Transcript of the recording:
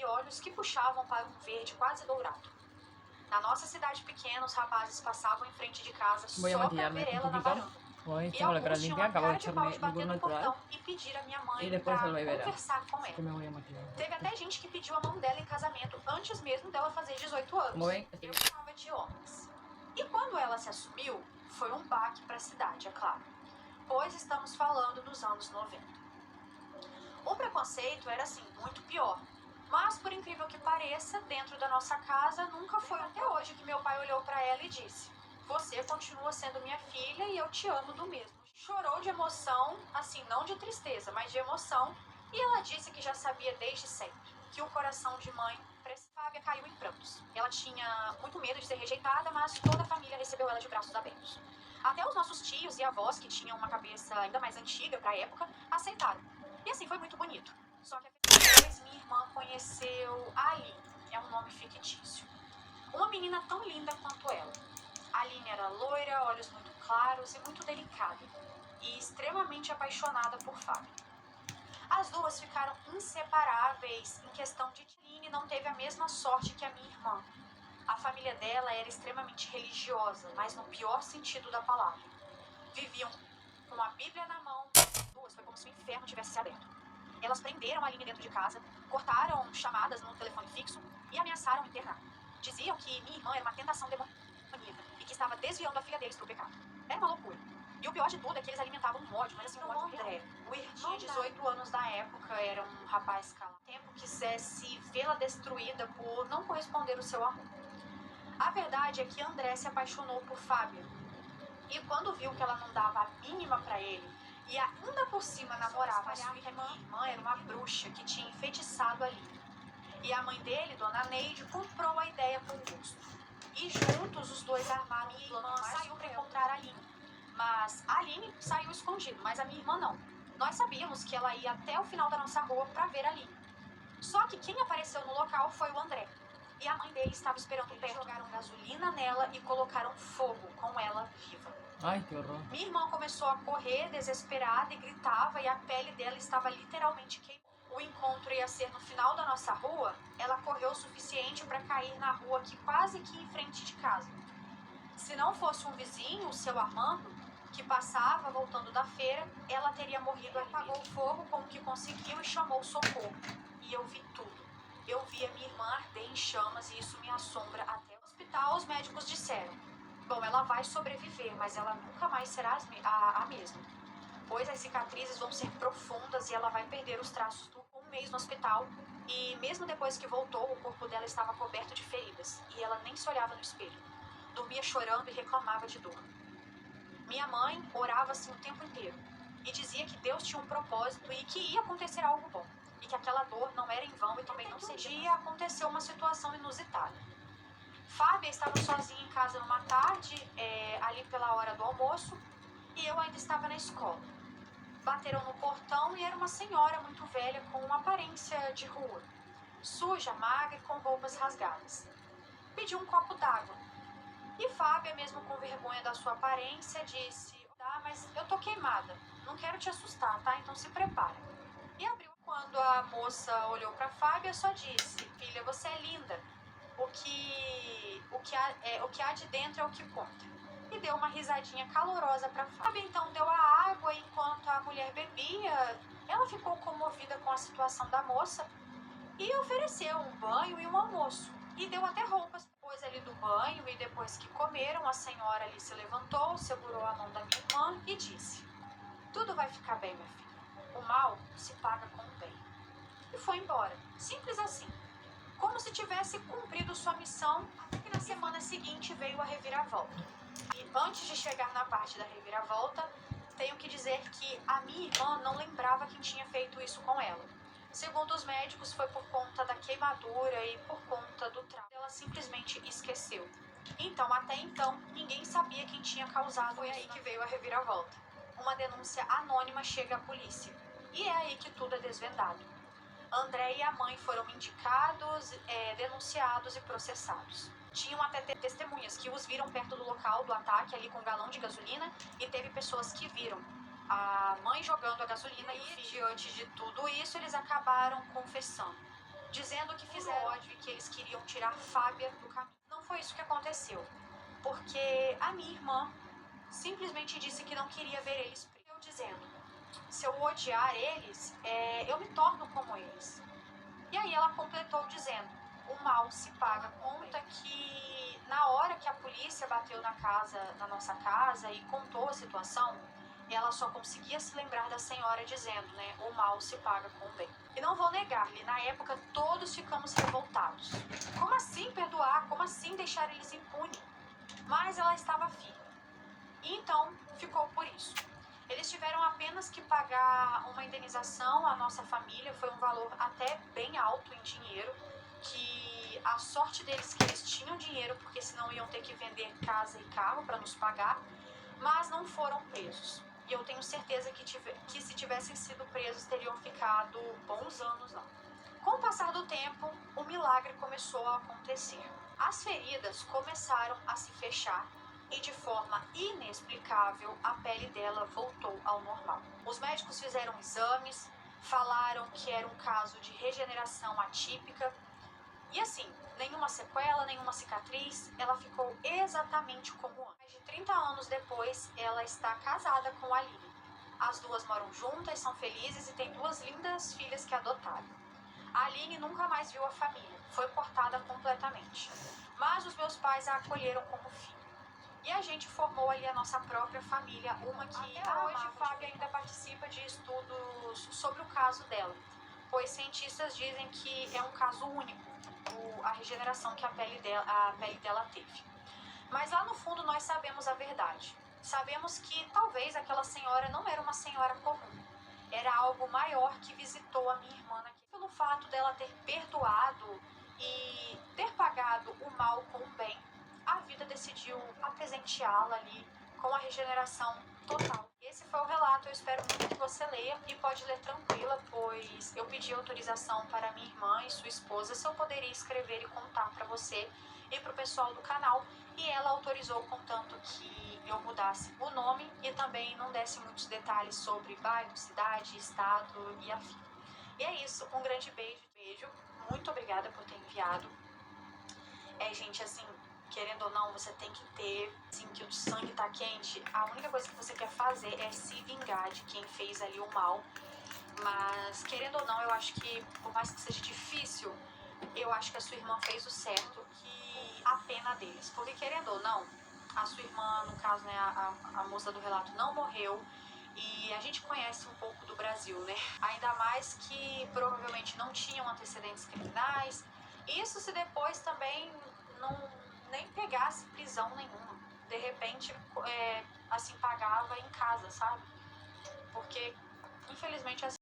e olhos que puxavam para um verde quase dourado. Na nossa cidade pequena, os rapazes passavam em frente de casa Voy a só para maquillarme ver un ela na poquito. varanda. Como E esto con la cara alguns tinham limpia, a acabo de cara de pau echarme de líquido bater no natural. portão e pedir a minha Y mãe después para el baby era. conversar com Así que ela. me voy a maquillar. Teve até gente que pediu a mão dela em casamento antes mesmo dela fazer 18 anos. Como ven, Eu gostava de homens. E quando ela se assumiu, foi um baque para a cidade, é claro. Pois estamos falando dos anos 90. O preconceito era assim, muito pior. Mas, por incrível que pareça, dentro da nossa casa nunca foi até hoje que meu pai olhou para ela e disse: "Você continua sendo minha filha e eu te amo do mesmo." Chorou de emoção, assim, não de tristeza, mas de emoção, e ela disse que já sabia desde sempre que o coração de mãe. Fábia caiu em prantos. Ela tinha muito medo de ser rejeitada, mas toda a família recebeu ela de braços abertos. Até os nossos tios e avós, que tinham uma cabeça ainda mais antiga para a época, aceitaram. E assim foi muito bonito. Só que depois minha irmã conheceu a Aline, é um nome fictício. Uma menina tão linda quanto ela. A Aline era loira, olhos muito claros e muito delicada. E extremamente apaixonada por Fábio. As duas ficaram inseparáveis em questão de que Aline não teve a mesma sorte que a minha irmã. A família dela era extremamente religiosa, mas no pior sentido da palavra. Viviam com a Bíblia na mão. Duas, foi como se o inferno tivesse se aberto. Elas prenderam a Aline dentro de casa, cortaram chamadas no telefone fixo e ameaçaram internar. Diziam que minha irmã era uma tentação demoníaca e que estava desviando a filha deles para o pecado. Era uma loucura. E o pior de tudo é que eles alimentavam um ódio, mas assim, um ódio real. O irmão tinha 18 anos da época, era um rapaz calado. O tempo quisesse vê-la destruída por não corresponder o seu amor. A verdade é que André se apaixonou por Fábia. E quando viu que ela não dava a mínima para ele, e ainda por cima namorava a sua irmã, minha irmã era uma bruxa que tinha enfeitiçado a Aline. E a mãe dele, Dona Neide, comprou a ideia com gosto. E juntos os dois armaram um plano. Minha irmã saiu para encontrar a Aline. Mas a Aline saiu escondido, mas a minha irmã não. Nós sabíamos que ela ia até o final da nossa rua para ver a Aline. Só que quem apareceu no local foi o André. E a mãe dele estava esperando perto. Jogaram gasolina nela e colocaram fogo com ela viva. Ai, que horror. Minha irmã começou a correr desesperada e gritava, e a pele dela estava literalmente queimando. O encontro ia ser no final da nossa rua. Ela correu o suficiente para cair na rua aqui, quase que em frente de casa. Se não fosse um vizinho, o seu Armando, que passava voltando da feira, ela teria morrido. Ele apagou o fogo com o que conseguiu e chamou socorro. E eu vi tudo. Eu vi a minha irmã arder em chamas e isso me assombra até o hospital. Os médicos disseram: bom, ela vai sobreviver, mas ela nunca mais será a mesma. Pois as cicatrizes vão ser profundas e ela vai perder os traços por um mês no hospital. E mesmo depois que voltou, o corpo dela estava coberto de feridas. E ela nem se olhava no espelho. Dormia chorando e reclamava de dor. Minha mãe orava assim o tempo inteiro. E dizia que Deus tinha um propósito e que ia acontecer algo bom. E que aquela dor não era em vão e também não seria. Um dia aconteceu uma situação inusitada. Fábia estava sozinha em casa numa tarde, ali pela hora do almoço, e eu ainda estava na escola. Bateram no portão e era uma senhora muito velha com uma aparência de rua, suja, magra e com roupas rasgadas. Pediu um copo d'água. E Fábia, mesmo com vergonha da sua aparência, disse: tá, mas eu tô queimada, não quero te assustar, tá? Então se prepara. E abriu. Quando a moça olhou para Fábia, só disse: filha, você é linda. O que há de dentro é o que conta. E deu uma risadinha calorosa para Fábia. Então deu a água e enquanto a mulher bebia, ela ficou comovida com a situação da moça e ofereceu um banho e um almoço. E deu até roupas. Depois ali do banho e depois que comeram, a senhora ali se levantou, segurou a mão da minha irmã e disse: tudo vai ficar bem, minha filha. O mal se paga com o bem. E foi embora. Simples assim. Como se tivesse cumprido sua missão. Até que na semana seguinte veio a reviravolta. E antes de chegar na parte da reviravolta, tenho que dizer que a minha irmã não lembrava quem tinha feito isso com ela. Segundo os médicos, foi por conta da queimadura e por conta do trauma. Ela simplesmente esqueceu. Então, até então, ninguém sabia quem tinha causado. Foi aí que veio a reviravolta. Uma denúncia anônima chega à polícia. E é aí que tudo é desvendado. André e a mãe foram indicados, denunciados e processados. Tinham até testemunhas que os viram perto do local do ataque, ali com um galão de gasolina, e teve pessoas que viram a mãe jogando a gasolina e, diante de tudo isso, eles acabaram confessando, dizendo que fizeram que eles queriam tirar Fábia do caminho. Não foi isso que aconteceu, porque a minha irmã simplesmente disse que não queria ver eles presos. Eu dizendo, se eu odiar eles, eu me torno como eles. E aí ela completou dizendo, o mal se paga. Conta que na hora que a polícia bateu na nossa casa e contou a situação, ela só conseguia se lembrar da senhora dizendo, né, o mal se paga com o bem. E não vou negar-lhe, na época todos ficamos revoltados. Como assim perdoar? Como assim deixar eles impunes? Mas ela estava firme. E então ficou por isso. Eles tiveram apenas que pagar uma indenização à nossa família, foi um valor até bem alto em dinheiro, que a sorte deles que eles tinham dinheiro, porque senão iam ter que vender casa e carro para nos pagar, mas não foram presos. E eu tenho certeza que se tivessem sido presos teriam ficado bons anos lá. Com o passar do tempo, o milagre começou a acontecer. As feridas começaram a se fechar e de forma inexplicável a pele dela voltou ao normal. Os médicos fizeram exames, falaram que era um caso de regeneração atípica e assim, nenhuma sequela, nenhuma cicatriz, ela ficou exatamente como antes. Mais de 30 anos depois, ela está casada com a Aline. As duas moram juntas, são felizes e têm duas lindas filhas que adotaram. A Aline nunca mais viu a família, foi cortada completamente. Mas os meus pais a acolheram como filha. E a gente formou ali a nossa própria família, uma que até hoje Fábia ainda participa de estudos sobre o caso dela, pois cientistas dizem que é um caso único, a regeneração que a pele dela teve. Mas lá no fundo nós sabemos a verdade. Sabemos que talvez aquela senhora não era uma senhora comum. Era algo maior que visitou a minha irmã aqui. Pelo fato dela ter perdoado e ter pagado o mal com o bem, a vida decidiu presenteá-la ali com a regeneração total. Esse foi o relato, eu espero muito que você leia e pode ler tranquila, pois eu pedi autorização para minha irmã e sua esposa se eu poderia escrever e contar para você e para o pessoal do canal, e ela autorizou, contanto que eu mudasse o nome e também não desse muitos detalhes sobre bairro, cidade, estado e afim. E é isso, um grande beijo, muito obrigada por ter enviado. Gente, assim, querendo ou não, você tem que ter, assim, que o sangue tá quente, a única coisa que você quer fazer é se vingar de quem fez ali o mal. Mas, querendo ou não, eu acho que, por mais que seja difícil, eu acho que a sua irmã fez o certo, que a pena deles. Porque, querendo ou não, a sua irmã, no caso, né, a moça do relato não morreu. E a gente conhece um pouco do Brasil, né? Ainda mais que provavelmente não tinham antecedentes criminais. Isso se depois também não nem pegasse prisão nenhuma. De repente, assim, pagava em casa, sabe? Porque, infelizmente,